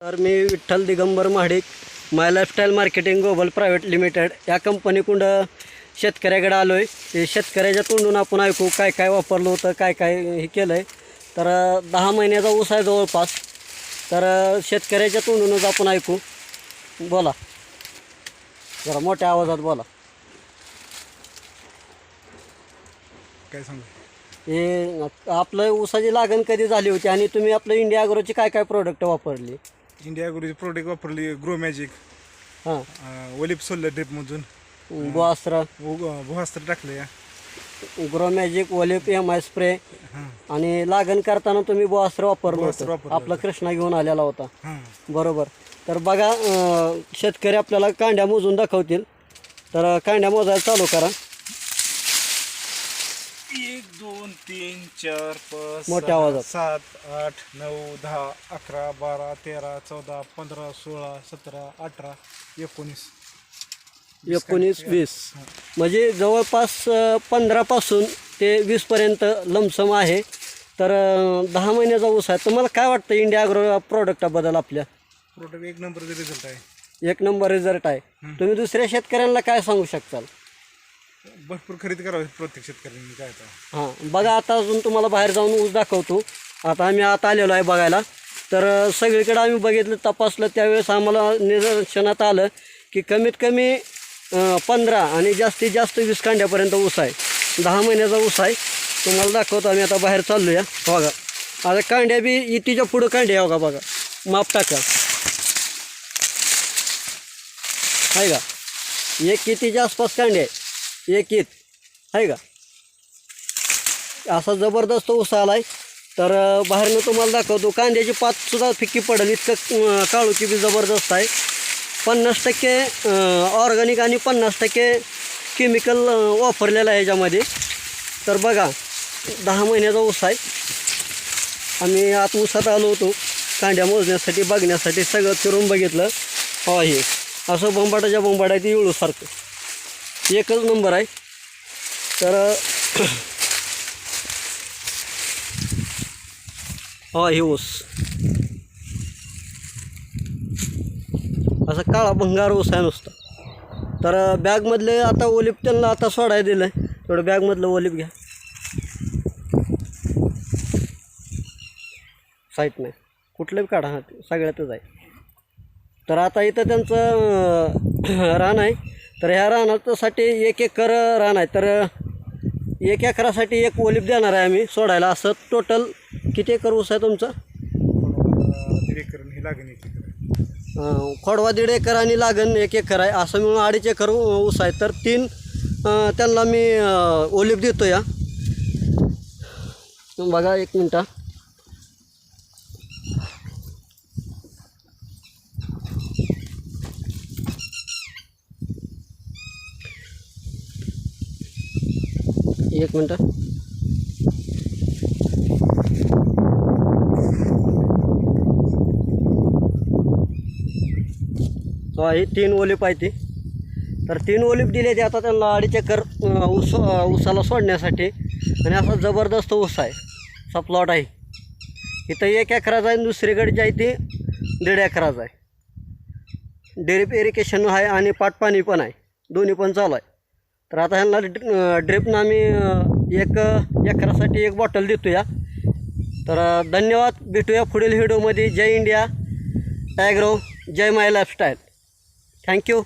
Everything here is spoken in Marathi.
तर मी Vitthal Digambar Mahadik my lifestyle marketing global private limited या कंपनीकडं शेतकऱ्याकडे आलो आहे. ते शेतकऱ्याच्या तोंडून आपण ऐकू काय काय वापरलं होतं, काय काय हे केलं आहे. तर 10 महिन्याचा ऊस आहे जवळपास. तर शेतकऱ्याच्या तोंडूनच आपण ऐकू. बोला, जरा मोठ्या आवाजात बोला. काय सांगू? हे आपलं ऊसाची लागण कधी झाली होती आणि तुम्ही आपलं इंडिया ॲग्रोची काय काय प्रोडक्ट वापरली? इंडिया ॲग्रोची प्रोडक्ट वापरली. ग्रो मॅजिक, हां, ओलिप सोलर ड्रिपमधून बोआस्त्र, भुहास्त्र टाकलं या. ग्रो मॅजिक, ओलिप, MI स्प्रे हां आणि लागण करताना तुम्ही बोआस्त्र वापरलं बोआस्त्र होतं. वापरलं आपला कृष्णा घेऊन आलेला होता, हां. बरोबर. तर बघा, शेतकरी आपल्याला कांड्या मोजून दाखवतील. तर कांड्या मोजायला चालू करा. 1 2 3 4 5 मोठ्या आवाजात. 7 8 9 10 11 12 13 14 15 16 17 18 19 19 20 म्हणजे जवळपास 15 पासून ते 20 पर्यंत लमसम आहे. तर 10 महिन्याचा ऊस आहे. तुम्हाला काय वाटतं इंडिया ॲग्रो प्रोडक्टाबद्दल? आपल्या प्रोडक्ट 1 नंबरचा रिझल्ट आहे. 1 नंबर रिझल्ट आहे. तुम्ही दुसऱ्या शेतकऱ्यांना काय सांगू शकताल? भरपूर खरेदी करावी प्रत्येक शेतकऱ्यांनी. काय आता हां, बघा, आता अजून तुम्हाला बाहेर जाऊन ऊस दाखवतो. आता आम्ही आता आलेलो आहे बघायला. तर सगळीकडे आम्ही बघितलं, तपासलं. त्यावेळेस आम्हाला निदर्शनात आलं की कमीत कमी 15 आणि जास्तीत जास्त 20 कांड्यापर्यंत ऊस आहे. 10 महिन्याचा ऊस आहे. तुम्हाला दाखवतो. आम्ही आता बाहेर चाललो या. बघा, आता कांड्या बी इतीच्या पुढं कांड्या आहे. बघा, माप टाका, आहे का? 1 इतीच्या आसपास कांड्या आहे. 1 इत आहे का? असा जबरदस्त ऊस आला आहे. तर बाहेरनं तुम्हाला दाखवतो. कांद्याची पातसुद्धा फिक्की पडेल इतकं काळूची बी जबरदस्त आहे. 50% ऑर्गॅनिक आणि 50% केमिकल वापरलेलं आहे ह्याच्यामध्ये. तर बघा, 10 महिन्याचा ऊस आहे. आम्ही आत ऊसात आलो होतो कांड्या मोजण्यासाठी, बघण्यासाठी. सगळं फिरून बघितलं. हो, हे असं बोंबाटाच्या बोंबाट आहे, ते इळूसारखं एकच नंबर आहे. तर हा, हे ऊस असं काळा भंगार ऊस आहे नुसतं. तर बॅगमधले आता ओलिप त्यांना आता सोडायला दिलं आहे. थोडं बॅगमधलं ओलिप घ्या. साईट नाही, कुठलं बी काढा. हां, सगळ्यातच आहे. तर आता इथं त्यांचं रान आहे. तर ह्या रानासाठी 1 एकर रान आहे. तर 1 एकरासाठी 1 ओलिप देणार आहे आम्ही सोडायला. असं टोटल किती एकर ऊस आहे तुमचं? 1.5 एकर हे लागेल. 1 एकर खोडवा 1.5 एकर आणि लागण 1 एकर आहे. असं मिळून 2.5 एकर ऊस आहे. तर 3 त्यांना मी ओलिप देतो या. बघा, 1 मिनटं. एक मिनटं. ही 3 ओलिप आहे ती. तर 3 ओलिप दिले ते आता त्यांना 2.5 एकर ऊसाला सोडण्यासाठी. आणि असा जबरदस्त ऊस आहे. सप्लॉट आहे. इथं 1 एकराचा आहे. दुसरीकडे जी आहे ती 1.5 एकराचा आहे. ड्रिप इरिगेशन आहे आणि पाटपाणी पण आहे. दोन्ही पण चालू आहे. तर आता ह्यांना ड्रिपनं आम्ही 1 एकरासाठी 1 बॉटल देतो या. तर धन्यवाद. भेटूया पुढील व्हिडिओमध्ये. जय इंडिया ॲग्रो, जय माय लाईफस्टाईल. थँक्यू.